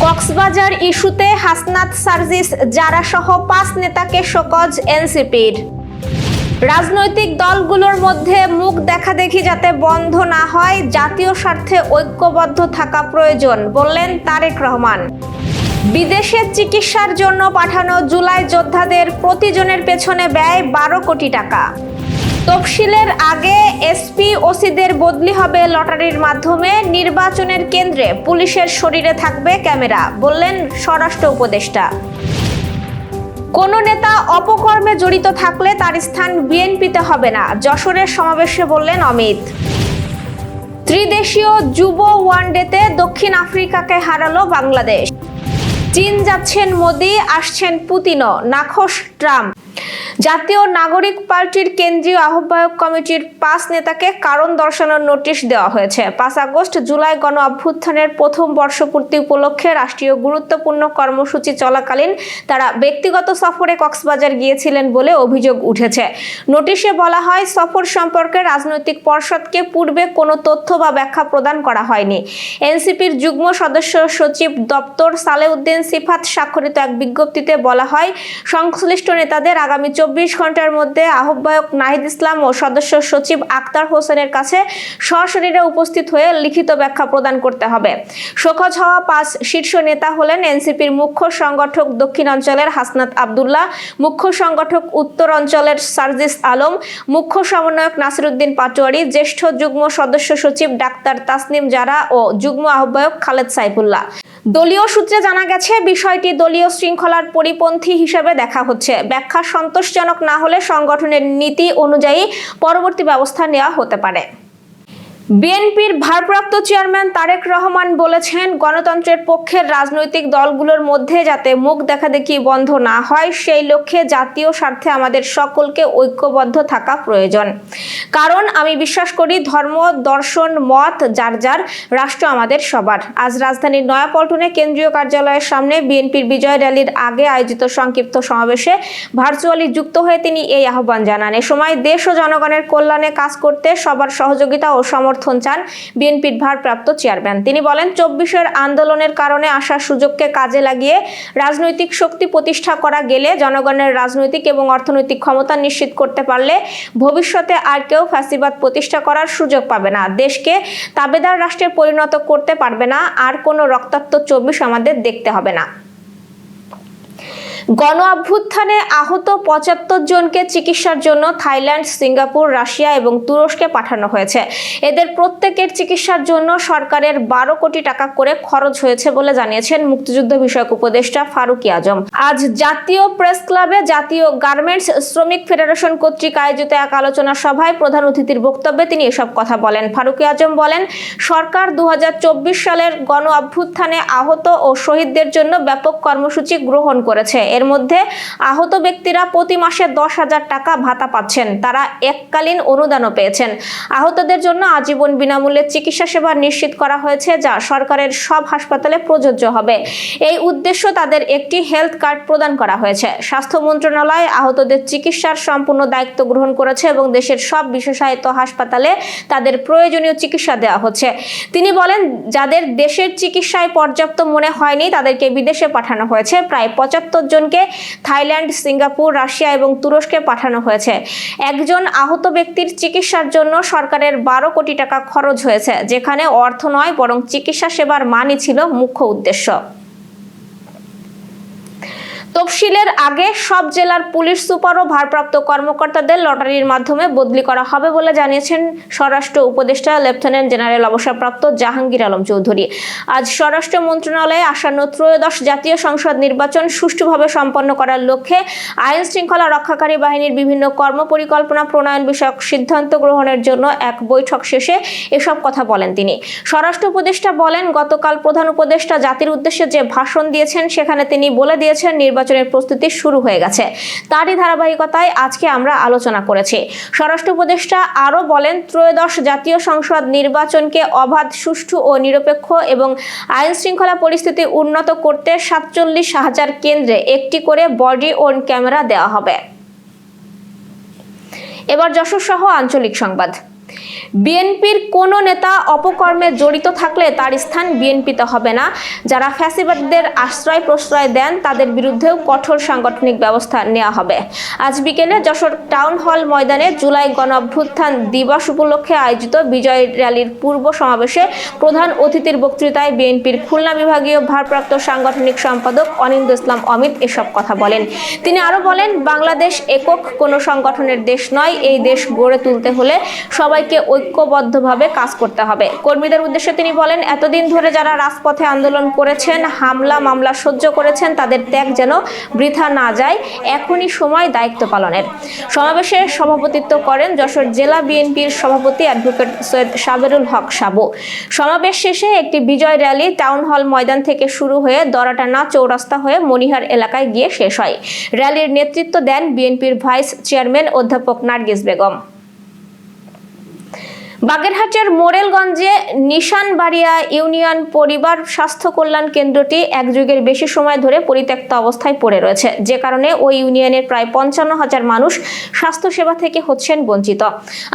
কক্সবাজার ইস্যুতে হাসনাত সার্জিস জারা সহ 5 নেতাকে শোকজ এনসিপির। রাজনৈতিক দলগুলোর মধ্যে মুখ দেখাদেখি যাতে বন্ধ না হয়, জাতীয় স্বার্থে ঐক্যবদ্ধ থাকা প্রয়োজন বললেন তারেক রহমান। বিদেশে চিকিৎসার জন্য পাঠানো জুলাই যোদ্ধাদের প্রতিজনের পেছনে ব্যয় 12 কোটি টাকা। তফসিলের আগে এসপি ওসিদের বদলি হবে লটারির মাধ্যমে। নির্বাচনের কেন্দ্রে পুলিশের শরীরে থাকবে ক্যামেরা বললেন স্বরাষ্ট্র উপদেষ্টা। কোন নেতা অপকর্মে জড়িত থাকলে তার স্থান বিএনপিতে হবে না, যশোরের সমাবেশে বললেন অমিত। ত্রিদেশীয় যুব ওয়ানডেতে দক্ষিণ আফ্রিকাকে হারালো বাংলাদেশ। চীন যাচ্ছেন মোদি, আসছেন পুতিনও, নাখোশ ট্রাম্প। জাতীয় নাগরিক পার্টির কেন্দ্রীয় আহ্বায়ক কমিটির 5 নেতাকে কারণ দর্শানোর নোটিশ দেওয়া হয়েছে। 5 আগস্ট জুলাই গণ অভ্যুত্থানের প্রথম বর্ষপূর্তি উপলক্ষে রাষ্ট্রীয় গুরুত্বপূর্ণ কর্মসূচি চলাকালীন তারা ব্যক্তিগত সফরে কক্সবাজার গিয়েছিলেন বলে অভিযোগ উঠেছে। নোটিশে বলা হয়, সফর সম্পর্কে রাজনৈতিক পর্ষদকে পূর্বে কোনো তথ্য বা ব্যাখ্যা প্রদান করা হয়নি। এনসিপির যুগ্ম সদস্য সচিব দপ্তর সালেউদ্দিন সিফাত স্বাক্ষরিত এক বিজ্ঞপ্তিতে বলা হয়, সংশ্লিষ্ট নেতাদের আগামী 24 ঘন্টার মধ্যে আহ্বায়ক নাহিদ ইসলাম ও সদস্য সচিব আক্তার হোসেনের কাছে সশরীরে উপস্থিত হয়ে লিখিত ব্যাখ্যা প্রদান করতে হবে। শোকজ হওয়া 5 শীর্ষ নেতা হলেন এনসিপির মুখ্য সংগঠক দক্ষিণ অঞ্চলের হাসনাত আব্দুল্লাহ, মুখ্য সংগঠক উত্তর অঞ্চলের সার্জিস আলম, মুখ্য সমন্বয়ক নাসিরউদ্দিন পাটোয়ারি, জ্যেষ্ঠ যুগ্ম সদস্য সচিব ডাক্তার তাসনিম জারা ও যুগ্ম আহ্বায়ক খালেদ সাইফুল্লাহ। দলীয় সূত্রে জানা গেছে, বিষয়টি দলীয় শৃঙ্খলার পরিপন্থী হিসেবে দেখা হচ্ছে। ব্যাখ্যা সন্তোষজনক না হলে সংগঠনের নীতি অনুযায়ী পরবর্তী ব্যবস্থা নেওয়া হতে পারে। বিএনপির ভারপ্রাপ্ত চেয়ারম্যান তারেক রহমান বলেছেন, গণতন্ত্রের পক্ষের রাজনৈতিক দলগুলোর মধ্যে যাতে মুখ দেখাদেখি বন্ধ না হয়, সেই লক্ষ্যে জাতীয় স্বার্থে আমাদের সকলকে ঐক্যবদ্ধ থাকা প্রয়োজন। কারণ আমি বিশ্বাস করি, ধর্ম, দর্শন, মত যার যার, রাষ্ট্র আমাদের সবার। আজ রাজধানীর নয়াপল্টনে কেন্দ্রীয় কার্যালয়ের সামনে বিএনপির বিজয় র্যালির আগে আয়োজিত সংক্ষিপ্ত সমাবেশে ভার্চুয়ালি যুক্ত হয়ে তিনি এই আহ্বান জানান। এ সময় দেশ ও জনগণের কল্যাণে কাজ করতে সবার সহযোগিতা ও সমর্থন চান বিএনপির ভারপ্রাপ্ত চেয়ারম্যান। তিনি বলেন, 24-এর আন্দোলনের কারণে আসা সুযোগকে কাজে লাগিয়ে রাজনৈতিক শক্তি প্রতিষ্ঠা করা গেলে, জনগণের রাজনৈতিক এবং অর্থনৈতিক ক্ষমতা নিশ্চিত করতে পারলে ভবিষ্যতে আর কেউ ফ্যাসিবাদ প্রতিষ্ঠা করার সুযোগ পাবে না, দেশকে তাবেদার রাষ্ট্রে পরিণত করতে পারবে না, আর কোনো রক্তাক্ত 24 আমাদের দেখতে হবে না। গণ অভ্যুত্থানে আহত 75 জনকে চিকিৎসার জন্য থাইল্যান্ড, সিঙ্গাপুর, রাশিয়া এবং তুরস্কে পাঠানো হয়েছে। এদের প্রত্যেকের চিকিৎসার জন্য সরকারের 12 কোটি টাকা করে খরচ হয়েছে বলে জানিয়েছেন মুক্তিযুদ্ধ বিষয়ক উপদেষ্টা ফারুকী আজম। আজ জাতীয় প্রেস ক্লাবে জাতীয় গার্মেন্টস শ্রমিক ফেডারেশন কর্তৃক আয়োজিত এক আলোচনা সভায় প্রধান অতিথির বক্তব্যে তিনি এসব কথা বলেন। ফারুকী আজম বলেন, সরকার 2024 সালের গণ অভ্যুত্থানে আহত ও শহীদদের জন্য ব্যাপক কর্মসূচি গ্রহণ করেছে। এর মধ্যে আহত ব্যক্তিরা প্রতি মাসে 10,000 টাকা ভাতা পাচ্ছেন, তারা এককালীন অনুদানও পেয়েছেন। আহতদের জন্য আজীবন বিনামূল্যে চিকিৎসা সেবা নিশ্চিত করা হয়েছে, যা সরকারের সব হাসপাতালে প্রযোজ্য হবে। এই উদ্দেশ্য তাদের একটি হেলথ কার্ড প্রদান করা হয়েছে। স্বাস্থ্য মন্ত্রণালয় আহতদের চিকিৎসার সম্পূর্ণ দায়িত্ব গ্রহণ করেছে এবং দেশের সব বিশেষায়িত হাসপাতালে তাদের প্রয়োজনীয় চিকিৎসা দেওয়া হচ্ছে। তিনি বলেন, যাদের দেশের চিকিৎসায় পর্যাপ্ত মনে হয়নি তাদেরকে বিদেশে পাঠানো হয়েছে। প্রায় 75 জনকে থাইল্যান্ড, সিঙ্গাপুর, রাশিয়া এবং তুরস্কে পাঠানো হয়েছে। একজন আহত ব্যক্তির চিকিৎসার জন্য সরকারের 12 কোটি টাকা খরচ হয়েছে, যেখানে অর্থ নয় বরং চিকিৎসা সেবার মানই ছিল মুখ্য উদ্দেশ্য। তফসিলের আগে সব জেলার পুলিশ সুপার ও ভারপ্রাপ্ত কর্মকর্তাদের লটারির মাধ্যমে বদলি করা হবে বলে জানিয়েছেন স্বরাষ্ট্র উপদেষ্টা লেফটেন্যান্ট জেনারেল অবসরপ্রাপ্ত জাহাঙ্গীর আলম চৌধুরী। আজ স্বরাষ্ট্র মন্ত্রণালয়ে আসন্ন ত্রয়োদশ জাতীয় সংসদ নির্বাচন সুষ্ঠুভাবে সম্পন্ন করার লক্ষ্যে আইন শৃঙ্খলা রক্ষাকারী বাহিনীর বিভিন্ন কর্মপরিকল্পনা প্রণয়ন বিষয়ক সিদ্ধান্ত গ্রহণের জন্য এক বৈঠক শেষে এসব কথা বলেন তিনি। স্বরাষ্ট্র উপদেষ্টা বলেন, গতকাল প্রধান উপদেষ্টা জাতির উদ্দেশ্যে যে ভাষণ দিয়েছেন সেখানে তিনি বলে দিয়েছেন নির্বাচনের প্রস্তুতি শুরু হয়ে গেছে। তারই ধারাবাহিকতায় আজকে আমরা আলোচনা করেছি। স্বরাষ্ট্র উপদেষ্টা আরও বলেন, ত্রয়োদশ জাতীয় সংসদ নির্বাচনকে অবাধ, সুষ্ঠু ও নিরপেক্ষ এবং আইন শৃঙ্খলা পরিস্থিতি উন্নত করতে 47,000 কেন্দ্রে একটি করে বডি অন ক্যামেরা দেওয়া হবে। এবার যশোর সহ আঞ্চলিক সংবাদ। বিএনপির কোনো নেতা অপকর্মে জড়িত থাকলে তার স্থান বিএনপিতে হবে না। যারা ফ্যাসিবাদদের আশ্রয় প্রশ্রয় দেন তাদের বিরুদ্ধেও কঠোর সাংগঠনিক ব্যবস্থা নেওয়া হবে। আজ বিকেলে যশোর টাউন হল ময়দানে জুলাই গণ অভ্যুত্থান দিবস উপলক্ষে আয়োজিত বিজয় র্যালির পূর্ব সমাবেশে প্রধান অতিথির বক্তৃতায় বিএনপির খুলনা বিভাগীয় ভারপ্রাপ্ত সাংগঠনিক সম্পাদক অনিন্দ ইসলাম অমিত এসব কথা বলেন। তিনি আরো বলেন, বাংলাদেশ একক কোনো সংগঠনের দেশ নয়। এই দেশ গড়ে তুলতে হলে সবাইকে ঐক্যবদ্ধভাবে কাজ করতে হবে। কর্মীদের উদ্দেশ্যে তিনি বলেন, এতদিন ধরে যারা রাজপথে আন্দোলন করেছেন, হামলা মামলা সহ্য করেছেন, তাদের ত্যাগ যেন বৃথা না যায়। এখনই সময় দায়িত্ব পালনের। সমাবেশে সভাপতিত্ব করেন যশোর জেলা বিএনপির সভাপতি অ্যাডভোকেট সৈয়দ সাবেরুল হক সাবু। সমাবেশ শেষে একটি বিজয় র্যালি টাউন হল ময়দান থেকে শুরু হয়ে দরাটানা চৌরাস্তা হয়ে মনিহার এলাকায় গিয়ে শেষ হয়। র্যালির নেতৃত্ব দেন বিএনপির ভাইস চেয়ারম্যান অধ্যাপক নার্গিস বেগম। বাগেরহাটের মোরেলগঞ্জে নিশানবাড়িয়া ইউনিয়ন পরিবার স্বাস্থ্য কল্যাণ কেন্দ্রটি এক যুগের বেশি সময় ধরে পরিত্যক্ত অবস্থায় পড়ে রয়েছে, যে কারণে ওই ইউনিয়নের প্রায় 55,000 মানুষ স্বাস্থ্যসেবা থেকে হচ্ছেন বঞ্চিত।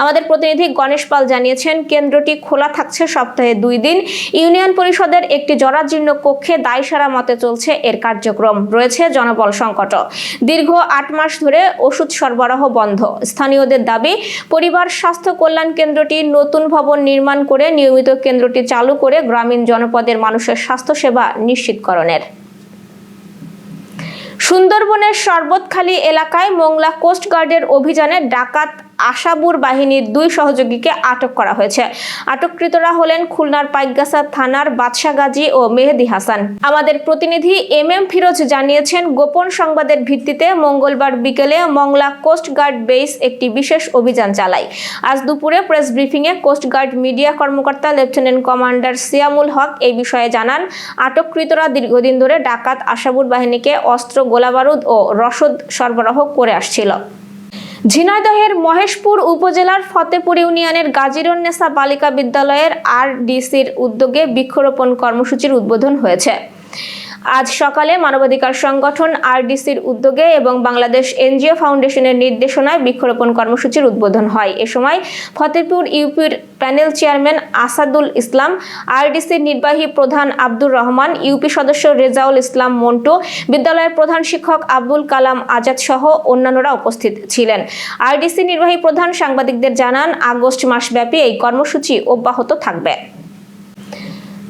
আমাদের প্রতিনিধি গণেশ পাল জানিয়েছেন, কেন্দ্রটি খোলা থাকছে সপ্তাহে 2 দিন। ইউনিয়ন পরিষদের একটি জরাজীর্ণ কক্ষে দায়সারা মতে চলছে এর কার্যক্রম। রয়েছে জনবল সংকট। দীর্ঘ 8 মাস ধরে ওষুধ সরবরাহ বন্ধ। স্থানীয়দের দাবি, পরিবার স্বাস্থ্য কল্যাণ কেন্দ্রটি নতুন ভবন নির্মাণ করে নিয়মিত কেন্দ্রটি চালু করে গ্রামীণ জনপদের মানুষের স্বাস্থ্যসেবা নিশ্চিতকরণের। সুন্দরবনের শরবতখালী এলাকায় মোংলা কোস্টগার্ডের অভিযানে ডাকাত আশাবুর বাহিনীর 2 সহযোগীকে আটক করা হয়েছে। আটককৃতরা হলেন খুলনার পাইকগাছা থানার বাদশা গাজী ও মেহেদি হাসান। আমাদের প্রতিনিধি MM ফিরোজ জানিয়েছেন, গোপন সংবাদের ভিত্তিতে মঙ্গলবার বিকেলে মোংলা কোস্টগার্ড বেস একটি বিশেষ অভিযান চালায়। আজ দুপুরে প্রেস ব্রিফিংয়ে কোস্টগার্ড মিডিয়া কর্মকর্তা লেফটেন্যান্ট কমান্ডার সিয়ামুল হক এই বিষয়ে জানান, আটককৃতরা দীর্ঘদিন ধরে ডাকাত আশাবুর বাহিনীকে অস্ত্র, গোলাবারুদ ও রসদ সরবরাহ করে আসছিল। ঝিনাইদহের মহেশপুর উপজেলার ফতেপুর ইউনিয়নের গাজীরুন্নেসা বালিকা বিদ্যালয়ের RDCর উদ্যোগে বৃক্ষরোপণ কর্মসূচির উদ্বোধন হয়েছে। আজ সকালে মানবাধিকার সংগঠন RDCর উদ্যোগে এবং বাংলাদেশ NGO ফাউন্ডেশনের নির্দেশনায় বৃক্ষরোপণ কর্মসূচির উদ্বোধন হয়। এ সময় ফতেপুর ইউপির প্যানেল চেয়ারম্যান আসাদুল ইসলাম, RDCর নির্বাহী প্রধান আব্দুর রহমান, ইউপি সদস্য রেজাউল ইসলাম মন্টু, বিদ্যালয়ের প্রধান শিক্ষক আব্দুল কালাম আজাদ সহ অন্যান্যরা উপস্থিত ছিলেন। RDC নির্বাহী প্রধান সাংবাদিকদের জানান, আগস্ট মাসব্যাপী এই কর্মসূচি অব্যাহত থাকবে।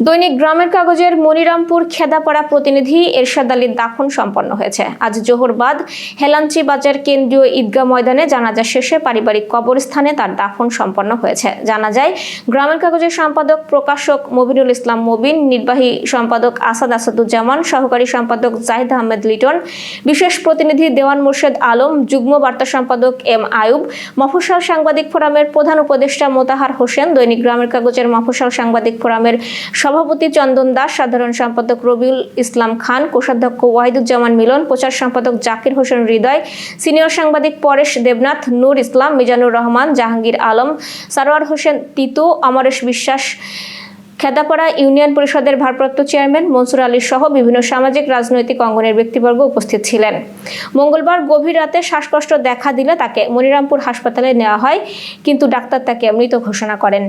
দৈনিক গ্রামের কাগজের মনিরামপুর খেদাপাড়া প্রতিনিধি এরশাদ আলীর দাফন সম্পন্ন হয়েছে। আজ জোহর বাদ হেলাঞ্চি বাজার কেন্দ্রীয় ঈদগাহ ময়দানে জানাজা শেষে পারিবারিক কবরস্থানে তার দাফন সম্পন্ন হয়েছে। জানা যায়, গ্রামের কাগজের সম্পাদক প্রকাশক মবিনুল ইসলাম মবিন, নির্বাহী সম্পাদক আসাদুজ্জামান, সহকারী সম্পাদক জাহিদ আহমেদ লিটন, বিশেষ প্রতিনিধি দেওয়ান মুর্শেদ আলম, যুগ্ম বার্তা সম্পাদক M আয়ুব, মফস্বল সাংবাদিক ফোরামের প্রধান উপদেষ্টা মোতাহার হোসেন, দৈনিক গ্রামের কাগজের মফস্বল সাংবাদিক ফোরামের সভাপতি চন্দন দাস, সাধারণ সম্পাদক রবিউল ইসলাম খান, কোষাধ্যক্ষ ওয়াহিদুজ্জামান মিলন, প্রচার সম্পাদক জাকির হোসেন হৃদয়, সিনিয়র সাংবাদিক পরেশ দেবনাথ, নূর ইসলাম, মিজানুর রহমান, জাহাঙ্গীর আলম, সারোয়ার হোসেন তিতু, অমরেশ বিশ্বাস, খেদাপাড়া ইউনিয়ন পরিষদের ভারপ্রাপ্ত চেয়ারম্যান মনসুর আলী সহ বিভিন্ন সামাজিক রাজনৈতিক অঙ্গনের ব্যক্তিবর্গ উপস্থিত ছিলেন। মঙ্গলবার গভীর রাতে শ্বাসকষ্ট দেখা দিলে তাকে মনিরামপুর হাসপাতালে নেওয়া হয়, কিন্তু ডাক্তার তাকে মৃত ঘোষণা করেন।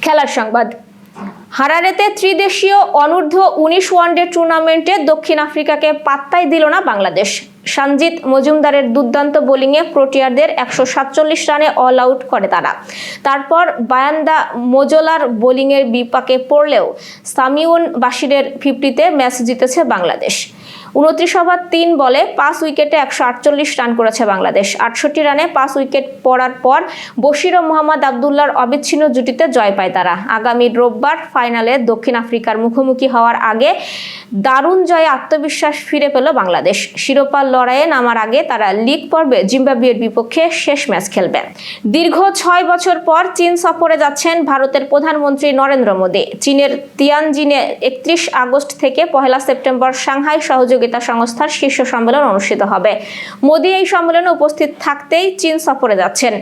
খেলার সংবাদ। হারারেতে ত্রিদেশীয় অনূর্ধ্ব-19 ওয়ানডে টুর্নামেন্টে দক্ষিণ আফ্রিকাকে পাত্তাই দিল না বাংলাদেশ। সঞ্জিত মজুমদারের দুর্দান্ত বোলিংয়ে প্রোটিয়ারদের 147 রানে অল আউট করে তারা। তারপর বায়ান্দা মোজোলার বোলিংয়ের বিপাকে পড়লেও সামিউন বাশিরের 50-তে ম্যাচ জিতেছে বাংলাদেশ। 29 ওভার 3 বলে 5 উইকেটে 148 রান করেছে বাংলাদেশ। 68 রানে 5 উইকেট পড়ার পর বশির ও মোহাম্মদ আবদুল্লাহর অবিচ্ছিন্ন জুটিতে জয় পায় তারা। আগামী রোববার ফাইনালে দক্ষিণ আফ্রিকার মুখোমুখি হওয়ার আগে দারুণ জয়ে আত্মবিশ্বাস ফিরে পেল বাংলাদেশ। শিরোপা লড়াইয়ে নামার আগে তারা লিগ পর্বে জিম্বাবুয়ের বিপক্ষে শেষ ম্যাচ খেলবে। দীর্ঘ 6 বছর পর চীন সফরে যাচ্ছেন ভারতের প্রধানমন্ত্রী নরেন্দ্র মোদী। চীনের তিয়ানজিনে 31 আগস্ট থেকে 1 সেপ্টেম্বর সাংহাই সহযোগিতা সহযোগিতা সংস্থার শীর্ষ সম্মেলন অনুষ্ঠিত হবে। মোদি এই সম্মেলনে উপস্থিত থাকতেই চীন সফরে যাচ্ছেন।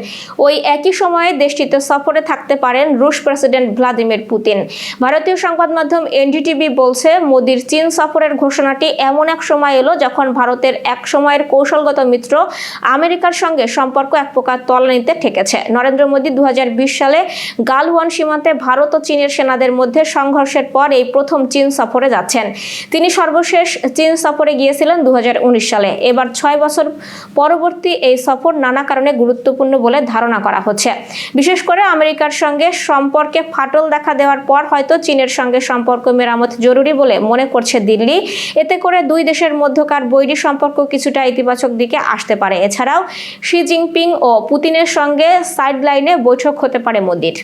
ওই একই সময়ে দেশটিতে সফরে থাকতে পারেন রুশ প্রেসিডেন্ট ভ্লাদিমির পুতিন। ভারতীয় সংবাদ মাধ্যম এনডিটিভি বলছে, মোদির চীন সফরের ঘোষণাটি এমন এক সময় এলো যখন ভারতের এক সময়ের কৌশলগত মিত্র আমেরিকার সঙ্গে সম্পর্ক এক প্রকার তলানিতে ঠেকেছে। নরেন্দ্র মোদি 2020 সালে গালওয়ান সীমান্তে ভারত ও চীনের সেনাদের মধ্যে সংঘর্ষের পর এই প্রথম চীন সফরে যাচ্ছেন। তিনি সর্বশেষ চীন সফরে গিয়েছিলেন 2019 সালে। এবার 6 বছর পরবর্তী এই সফর নানা কারণে গুরুত্বপূর্ণ বলে ধারণা করা হচ্ছে। বিশেষ করে আমেরিকার সঙ্গে সম্পর্কে ফাটল দেখা দেওয়ার পর হয়তো চীনের সঙ্গে সম্পর্ক মেরামত জরুরি বলে মনে করছে দিল্লি। এতে করে দুই দেশের মধ্যকার বৈরী সম্পর্ক কিছুটা ইতিবাচক দিকে আসতে পারে। এছাড়াও শি জিনপিং ও পুতিনের সঙ্গে সাইডলাইনে বৈঠক হতে পারে মোদির।